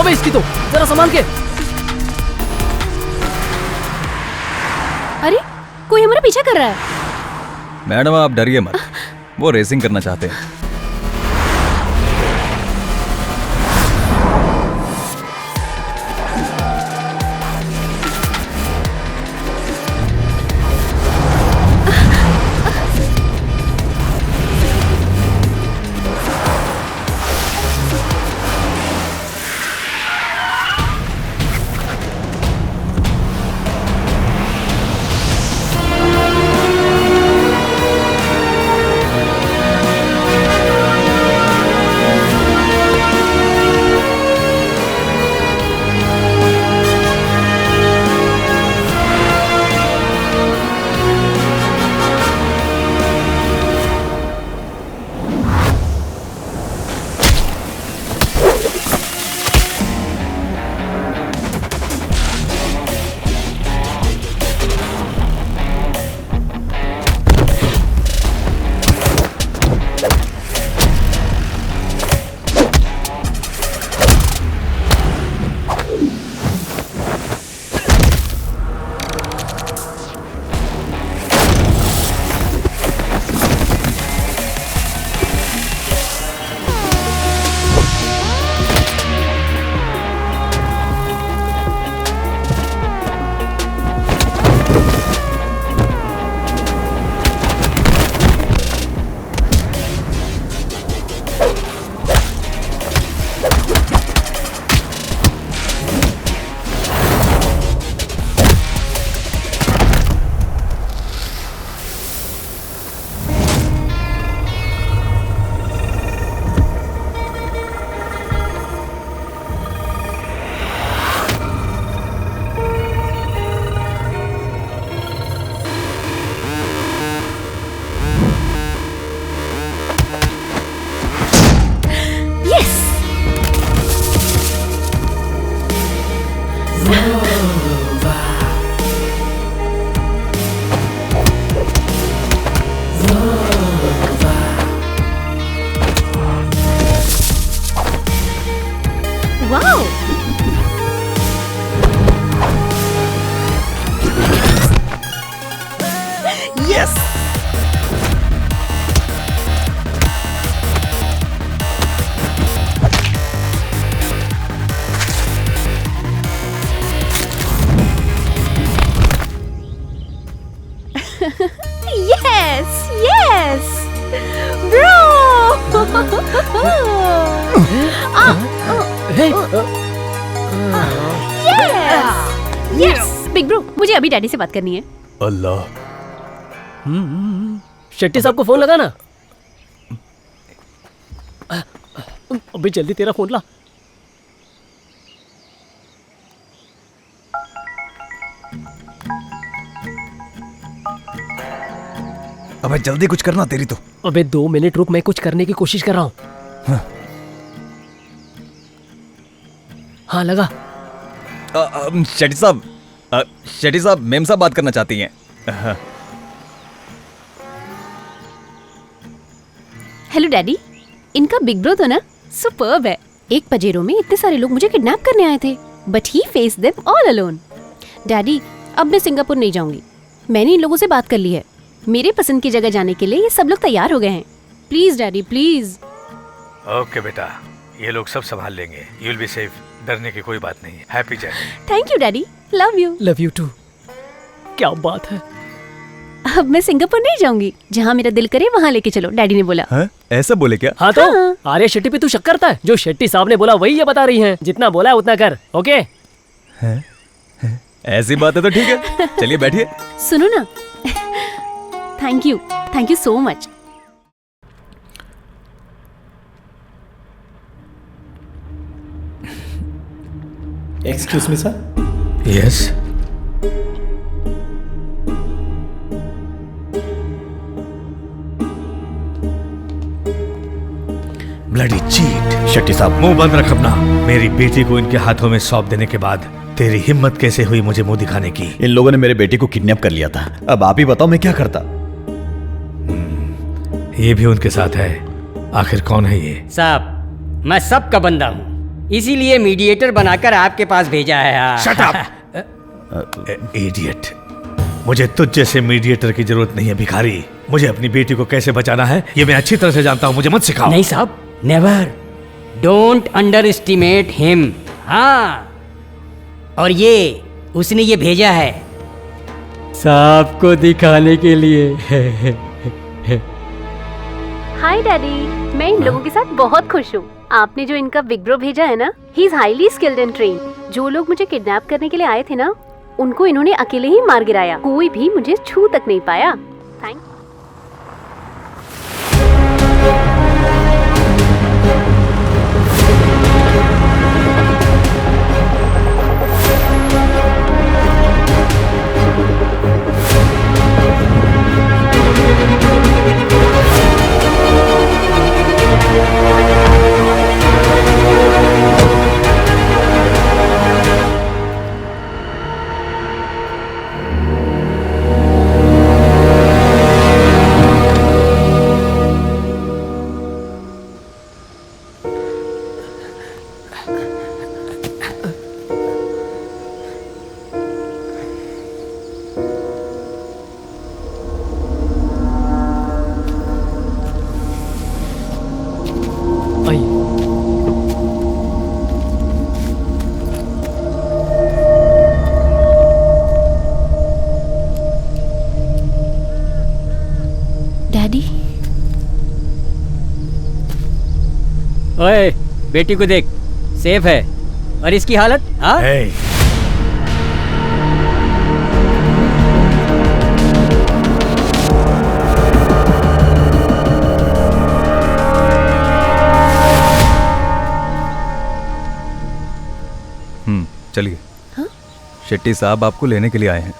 बे इसकी तो, जरा संभाल के। अरे कोई हमारा पीछा कर रहा है। मैडम आप डरिए मत, वो रेसिंग करना चाहते हैं। बिग ब्रो, मुझे अभी डैडी से बात करनी है। अल्लाह। शेट्टी साहब को फोन लगा ना। अभी जल्दी तेरा फोन ला। अबे जल्दी कुछ करना तेरी तो। अबे 2 मिनट रुक, मैं कुछ करने की कोशिश कर रहा हूँ। हाँ लगा। शेट्टी साहब मेम साहब बात करना चाहती हैं। हेलो डैडी, इनका बिग ब्रो तो ना सुपर्ब है। एक पजेरो में इतने सारे लोग मुझे किडनैप करने आए थे, but he face them all alone. Daddy, अब मैं सिंगापुर नहीं जाऊंगी। मैंने इन लोगों से बात कर ली है। मेरे पसंद की जगह जाने के लिए ये सब लोग तैयार हो गए हैं। Please daddy, please. ओके बेटा, ये लोग सब संभाल लेंगे। यू विल बी सेफ, डरने की कोई बात नहीं है। Happy journey. Thank you daddy, love you. Love you too. क्या बात है। अब मैं सिंगापुर नहीं जाऊंगी, जहाँ मेरा दिल करे वहाँ लेके चलो, डैडी ने बोला। हाँ? ऐसा बोले क्या? हाँ तो आर्या शेट्टी पे तू शक करता है? जो शेट्टी साहब ने बोला वही ये बता रही हैं। जितना बोला है उतना कर, ओके? ऐसी बात है तो ठीक है, चलिए बैठिए। सुनो ना, thank you so much. Excuse me sir. Yes. Bloody cheat. Shetty साहब, मुंह बंद रख अपना। मेरी बेटी को इनके हाथों में सौंप देने के बाद तेरी हिम्मत कैसे हुई मुझे मुंह दिखाने की? इन लोगों ने मेरे बेटे को किडनैप कर लिया था। अब आप ही बताओ मैं क्या करता। ये भी उनके साथ है। आखिर कौन है ये? साहब, मैं सबका बंदा हूँ। इसीलिए मीडिएटर बनाकर आपके पास भेजा है। हाँ। Shut up idiot. मुझे तुझ जैसे मीडिएटर की जरूरत नहीं है भिखारी। मुझे अपनी बेटी को कैसे बचाना है ये मैं अच्छी तरह से जानता हूँ, मुझे मत सिखाओ। नहीं साहब, never, don't under estimate him. हाँ, और ये उसने ये भेजा है सांप को दिखाने के लिए। हाय डैडी, मैं इन लोगों के साथ बहुत खुश हूँ। आपने जो इनका बिग ब्रो भेजा है ना, he is highly skilled and train. जो लोग मुझे किडनैप करने के लिए आए थे ना, उनको इन्होंने अकेले ही मार गिराया। कोई भी मुझे छू तक नहीं पाया। Thank daddy. ओए, बेटी को देख, सेफ है। और इसकी हालत? हाँ, चलिए। शेट्टी साहब आपको लेने के लिए आए हैं।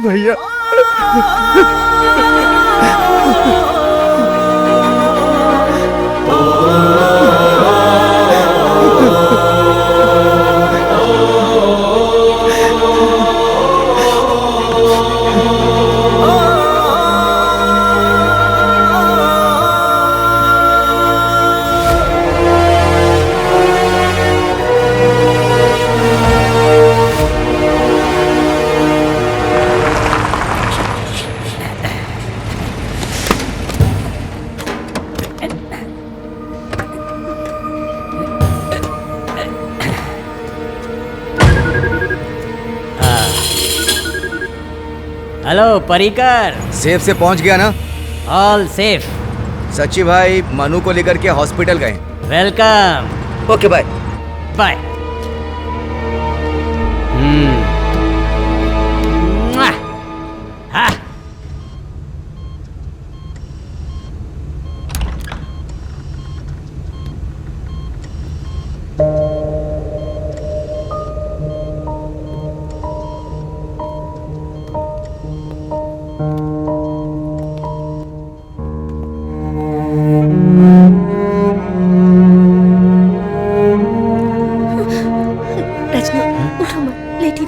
भैया हेलो परिकर। सेफ से पहुंच गया ना? All safe. सच्ची भाई मनु को लेकर के हॉस्पिटल गए। वेलकम। Okay bye bye. हाँ।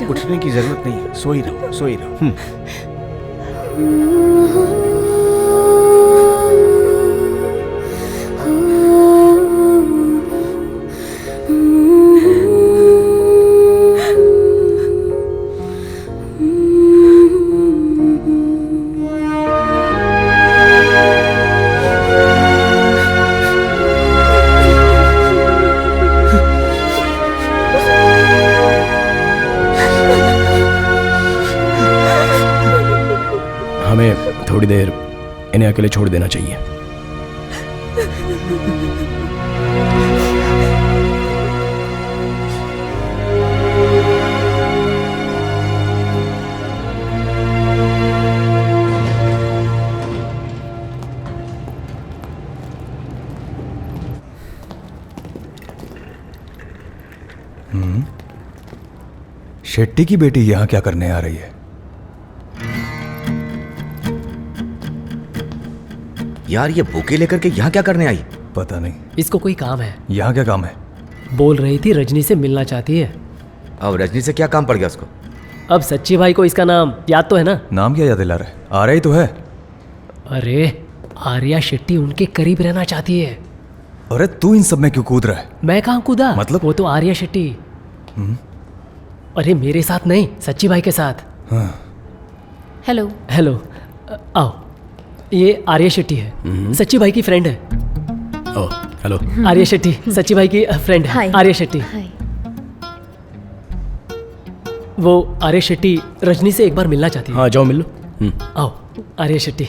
उठने की जरूरत नहीं है, सो ही रहो, सो ही रहो। हमें थोड़ी देर इन्हें अकेले छोड़ देना चाहिए। शेट्टी की बेटी यहाँ क्या करने आ रही है? यार ये बुके लेकर के यहाँ क्या करने आई? पता नहीं। इसको कोई काम है। यहाँ क्या काम है? बोल रही थी रजनी से मिलना चाहती है। अब रजनी से क्या काम पड़ गया उसको? अब सच्ची भाई को इसका नाम याद तो है ना? नाम क्या याद दिला रहा है? आ रही तो है। अरे आर्या शेट्टी उनके करीब रहना चाहती है। अरे तू इन सब में क्यों कूद रहा है? मैं कहाँ कूदा? मतलब? वो तो आर्या शेट्टी। अरे मेरे साथ नहीं, सच्ची भाई के साथ। हेलो। हेलो, आओ। ये आर्या शेट्टी है, सच्ची भाई की फ्रेंड है। Oh hello. आर्या शेट्टी सच्ची भाई की फ्रेंड है। हाय। आर्या शेट्टी। हाय। वो आर्या शेट्टी रजनी से एक बार मिलना चाहती है। हाँ जाओ मिल लो। आओ आर्या शेट्टी।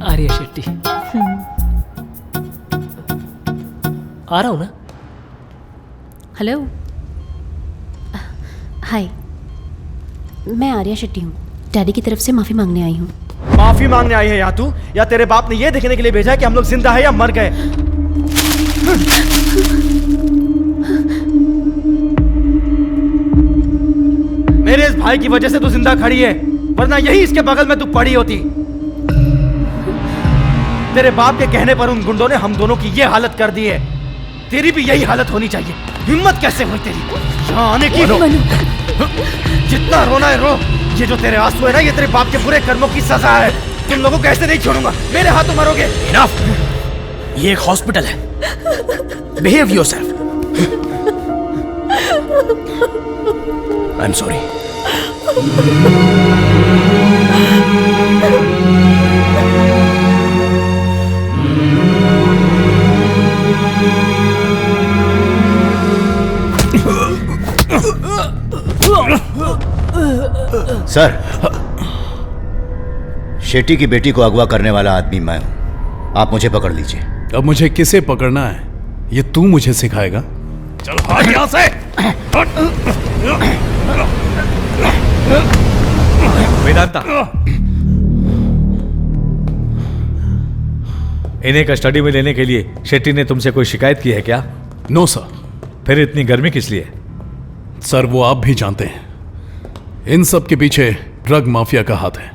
आर्या शेट्टी। आ रहा हूं ना। हेलो। हाय, मैं आर्या शेट्टी हूँ। डैडी की तरफ से माफी मांगने आई हूँ। माफी मांगने आई है या तू, या तेरे बाप ने ये देखने के लिए भेजा है कि हम लोग जिंदा है या मर गए? मेरे इस भाई की वजह से तू जिंदा खड़ी है, वरना यही इसके बगल में तू पड़ी होती। तेरे बाप के कहने पर उन गुंडों ने हम दोनों की ये हालत कर दी है। तेरी भी यही हालत होनी चाहिए। हिम्मत कैसे हुई तेरी यहाँ आने की? जितना रोना है रो। ये जो तेरे आंसू है ना, ये तेरे बाप के बुरे कर्मों की सजा है। तुम लोगों को ऐसे नहीं छोड़ूंगा, मेरे हाथों मरोगे। इनफ। ये एक हॉस्पिटल है। Behave yourself. I am sorry. Sir, Shetty की बेटी को अगवा करने वाला आदमी मैं हूं। आप मुझे पकड़ लीजिए। अब मुझे किसे पकड़ना है ये तू मुझे सिखाएगा? चल भाग यहां से। वेदांता, इन्हें कस्टडी में लेने के लिए शेट्टी ने तुमसे कोई शिकायत की है क्या? No sir. फिर इतनी गर्मी किस लिए? सर वो आप भी जानते हैं, इन सब के पीछे ड्रग माफिया का हाथ है।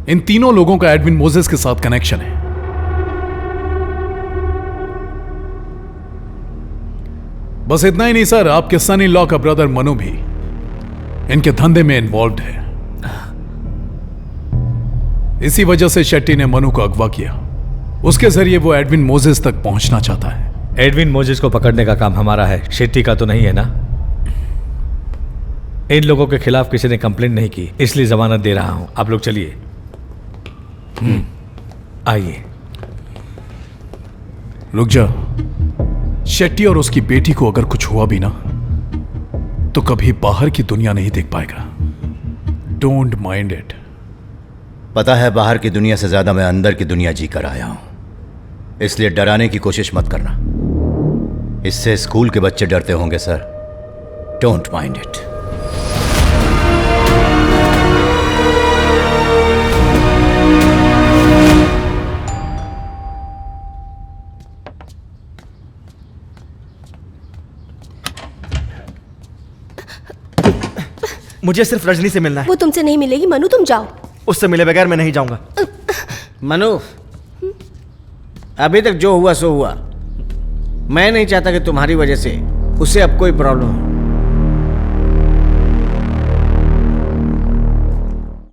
इन तीनों लोगों का एडविन मोजेस के साथ कनेक्शन है। बस इतना ही नहीं सर, आपके सन इन लॉ का ब्रदर मनु भी इनके धंधे में इन्वॉल्व है। इसी वजह से शेट्टी ने मनु को अगवा किया। उसके जरिए वो एडविन मोजेस तक पहुंचना चाहता है। एडविन मोजेस को पकड़ने का काम हमारा है, शेट्टी का तो नहीं है ना? इन लोगों के खिलाफ किसी ने कंप्लेंट नहीं की, इसलिए जमानत दे रहा हूं। आप लोग चलिए। आइए। रुक जा। शेट्टी और उसकी बेटी को अगर कुछ हुआ भी ना, तो कभी बाहर की दुनिया नहीं देख पाएगा। Don't mind it. पता है, बाहर की दुनिया से ज्यादा मैं अंदर की दुनिया जी कर आया हूं, इसलिए डराने की कोशिश मत करना। इससे स्कूल के बच्चे डरते होंगे सर। Don't mind it. मुझे सिर्फ रजनी से मिलना है। वो तुमसे नहीं मिलेगी मनु, तुम जाओ। उससे मिले बगैर मैं नहीं जाऊंगा। मनु, अभी तक जो हुआ सो हुआ। मैं नहीं चाहता कि तुम्हारी वजह से उसे अब कोई प्रॉब्लम हो।